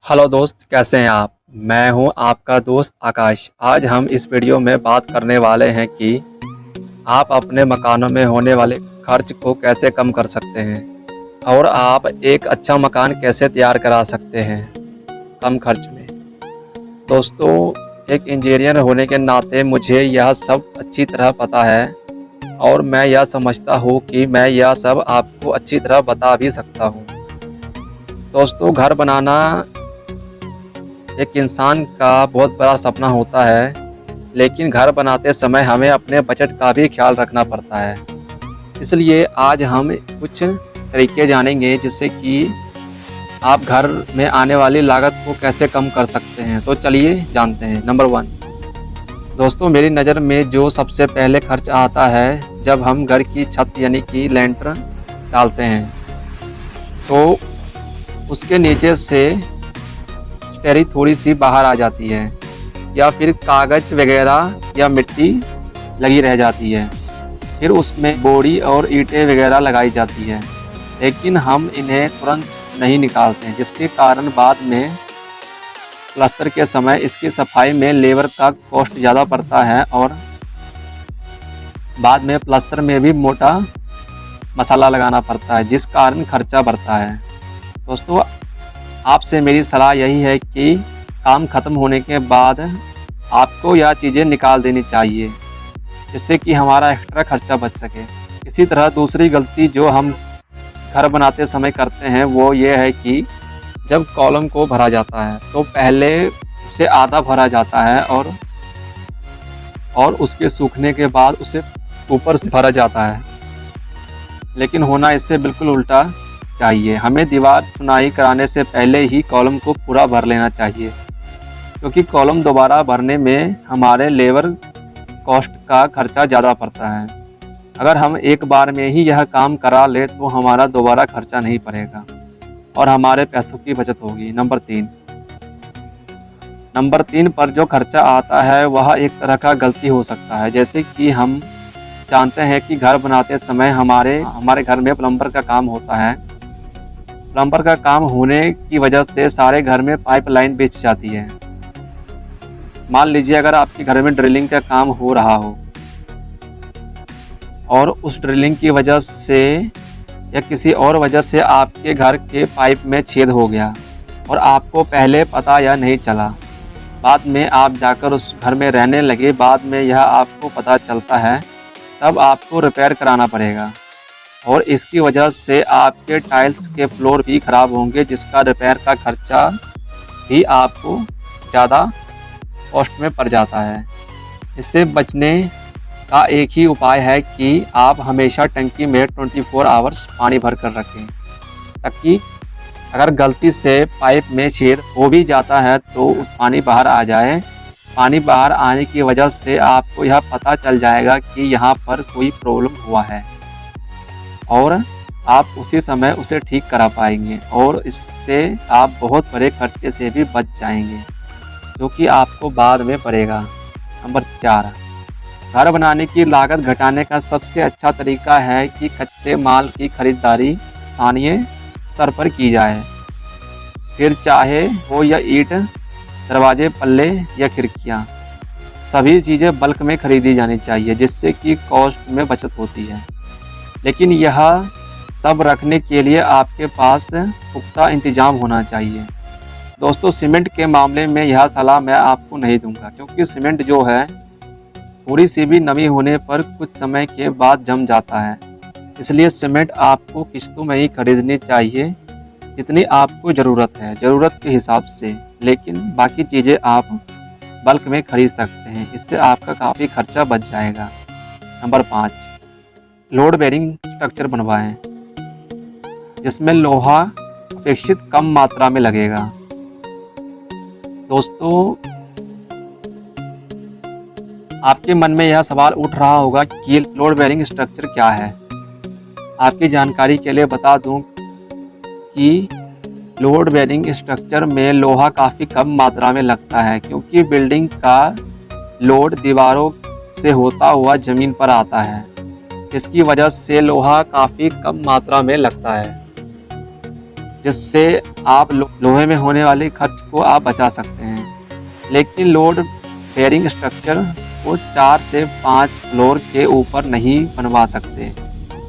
Hello दोस्त, कैसे हैं आप। मैं हूं आपका दोस्त आकाश। आज हम इस वीडियो में बात करने वाले हैं कि आप अपने मकानों में होने वाले खर्च को कैसे कम कर सकते हैं और आप एक अच्छा मकान कैसे तैयार करा सकते हैं कम खर्च में। दोस्तों, एक इंजीनियर होने के नाते मुझे यह सब अच्छी तरह पता है और मैं यह समझता हूँ कि मैं यह सब आपको अच्छी तरह बता भी सकता हूँ। दोस्तों, घर बनाना एक इंसान का बहुत बड़ा सपना होता है, लेकिन घर बनाते समय हमें अपने बजट का भी ख्याल रखना पड़ता है। इसलिए आज हम कुछ तरीके जानेंगे जिससे कि आप घर में आने वाली लागत को कैसे कम कर सकते हैं। तो चलिए जानते हैं। नंबर 1, दोस्तों, मेरी नज़र में जो सबसे पहले खर्च आता है जब हम घर की छत यानी कि लेंटर डालते हैं, तो उसके नीचे से स्टेरी थोड़ी सी बाहर आ जाती है या फिर कागज वगैरह या मिट्टी लगी रह जाती है। फिर उसमें बोरी और ईंटें वगैरह लगाई जाती है, लेकिन हम इन्हें तुरंत नहीं निकालते, जिसके कारण बाद में प्लास्टर के समय इसकी सफाई में लेबर का कॉस्ट ज़्यादा पड़ता है और बाद में प्लास्टर में भी मोटा मसाला लगाना पड़ता है, जिस कारण खर्चा बढ़ता है। दोस्तों, आपसे मेरी सलाह यही है कि काम ख़त्म होने के बाद आपको यह चीज़ें निकाल देनी चाहिए, जिससे कि हमारा एक्स्ट्रा खर्चा बच सके। इसी तरह दूसरी गलती जो हम घर बनाते समय करते हैं वो ये है कि जब कॉलम को भरा जाता है तो पहले उसे आधा भरा जाता है और उसके सूखने के बाद उसे ऊपर से भरा जाता है, लेकिन होना इससे बिल्कुल उल्टा चाहिए। हमें दीवार चुनाई कराने से पहले ही कॉलम को पूरा भर लेना चाहिए, क्योंकि कॉलम दोबारा भरने में हमारे लेबर कॉस्ट का खर्चा ज़्यादा पड़ता है। अगर हम एक बार में ही यह काम करा ले तो हमारा दोबारा खर्चा नहीं पड़ेगा और हमारे पैसों की बचत होगी। नंबर 3 पर जो खर्चा आता है वह एक तरह का गलती हो सकता है। जैसे कि हम जानते हैं कि घर बनाते समय हमारे घर में प्लम्बर का काम होता है। प्लम्बर का काम होने की वजह से सारे घर में पाइपलाइन बिछ जाती है। मान लीजिए अगर आपके घर में ड्रिलिंग का काम हो रहा हो और उस ड्रिलिंग की वजह से या किसी और वजह से आपके घर के पाइप में छेद हो गया और आपको पहले पता या नहीं चला, बाद में आप जाकर उस घर में रहने लगे, बाद में यह आपको पता चलता है, तब आपको रिपेयर कराना पड़ेगा और इसकी वजह से आपके टाइल्स के फ्लोर भी खराब होंगे, जिसका रिपेयर का खर्चा भी आपको ज़्यादा कॉस्ट में पड़ जाता है। इससे बचने का एक ही उपाय है कि आप हमेशा टंकी में 24 आवर्स पानी भर कर रखें, ताकि अगर गलती से पाइप में छेद हो भी जाता है तो उस पानी बाहर आ जाए। पानी बाहर आने की वजह से आपको यह पता चल जाएगा कि यहाँ पर कोई प्रॉब्लम हुआ है और आप उसी समय उसे ठीक करा पाएंगे और इससे आप बहुत बड़े खर्चे से भी बच जाएंगे, जो कि आपको बाद में पड़ेगा। नंबर 4, घर बनाने की लागत घटाने का सबसे अच्छा तरीका है कि कच्चे माल की खरीदारी स्थानीय स्तर पर की जाए। फिर चाहे हो या ईंट, दरवाजे, पल्ले या खिड़कियाँ, सभी चीज़ें बल्क में खरीदी जानी चाहिए, जिससे कि कॉस्ट में बचत होती है। लेकिन यह सब रखने के लिए आपके पास पुख्ता इंतजाम होना चाहिए। दोस्तों, सीमेंट के मामले में यह सलाह मैं आपको नहीं दूंगा, क्योंकि सीमेंट जो है थोड़ी सी भी नमी होने पर कुछ समय के बाद जम जाता है। इसलिए सीमेंट आपको किस्तों में ही खरीदनी चाहिए, जितनी आपको ज़रूरत है, ज़रूरत के हिसाब से। लेकिन बाकी चीज़ें आप बल्क में खरीद सकते हैं, इससे आपका काफ़ी खर्चा बच जाएगा। नंबर 5, लोड बेरिंग स्ट्रक्चर बनवाएं, जिसमें लोहा अपेक्षित कम मात्रा में लगेगा। दोस्तों, आपके मन में यह सवाल उठ रहा होगा कि लोड बेरिंग स्ट्रक्चर क्या है। आपकी जानकारी के लिए बता दूं कि लोड बेरिंग स्ट्रक्चर में लोहा काफ़ी कम मात्रा में लगता है, क्योंकि बिल्डिंग का लोड दीवारों से होता हुआ ज़मीन पर आता है। इसकी वजह से लोहा काफ़ी कम मात्रा में लगता है, जिससे आप लोहे में होने वाले खर्च को आप बचा सकते हैं। लेकिन लोड बेयरिंग स्ट्रक्चर को 4 से 5 फ्लोर के ऊपर नहीं बनवा सकते,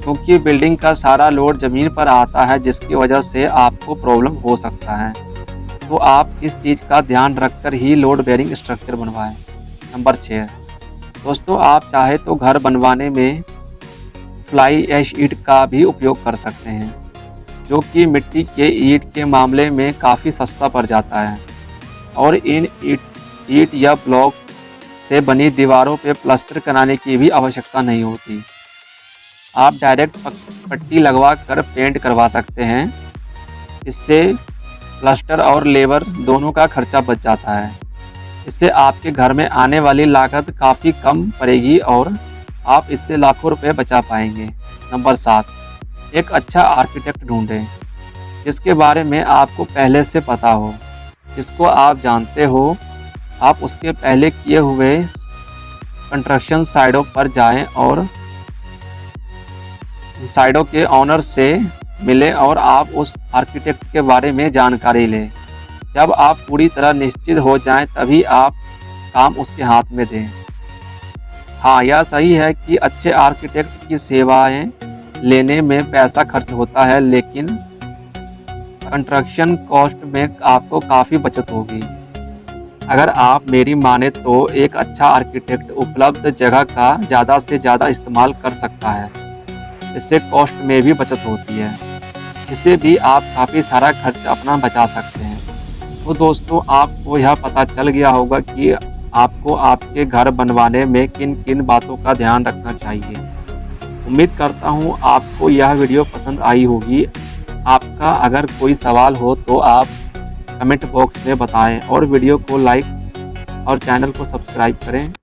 क्योंकि बिल्डिंग का सारा लोड ज़मीन पर आता है, जिसकी वजह से आपको प्रॉब्लम हो सकता है। तो आप इस चीज़ का ध्यान रखकर ही लोड बेयरिंग स्ट्रक्चर बनवाएं। नंबर 6, दोस्तों आप चाहे तो घर बनवाने में फ्लाई ऐश ईंट का भी उपयोग कर सकते हैं, जो कि मिट्टी के ईंट के मामले में काफ़ी सस्ता पड़ जाता है और इन ईंट या ब्लॉक से बनी दीवारों पे प्लास्टर कराने की भी आवश्यकता नहीं होती। आप डायरेक्ट पट्टी लगवा कर पेंट करवा सकते हैं। इससे प्लास्टर और लेबर दोनों का खर्चा बच जाता है। इससे आपके घर में आने वाली लागत काफ़ी कम पड़ेगी और आप इससे लाखों रुपए बचा पाएंगे। नंबर 7, एक अच्छा आर्किटेक्ट ढूंढें जिसके बारे में आपको पहले से पता हो, जिसको आप जानते हो। आप उसके पहले किए हुए कंस्ट्रक्शन साइटों पर जाएं और साइटों के ऑनर से मिलें और आप उस आर्किटेक्ट के बारे में जानकारी लें। जब आप पूरी तरह निश्चित हो जाएं, तभी आप काम उसके हाथ में दें। हाँ, यह सही है कि अच्छे आर्किटेक्ट की सेवाएं लेने में पैसा खर्च होता है, लेकिन कंस्ट्रक्शन कॉस्ट में आपको काफ़ी बचत होगी। अगर आप मेरी माने तो एक अच्छा आर्किटेक्ट उपलब्ध जगह का ज़्यादा से ज़्यादा इस्तेमाल कर सकता है। इससे कॉस्ट में भी बचत होती है। इससे भी आप काफ़ी सारा खर्च अपना बचा सकते हैं। तो दोस्तों आपको यह पता चल गया होगा कि आपको आपके घर बनवाने में किन किन बातों का ध्यान रखना चाहिए। उम्मीद करता हूँ आपको यह वीडियो पसंद आई होगी। आपका अगर कोई सवाल हो तो आप कमेंट बॉक्स में बताएं और वीडियो को लाइक और चैनल को सब्सक्राइब करें।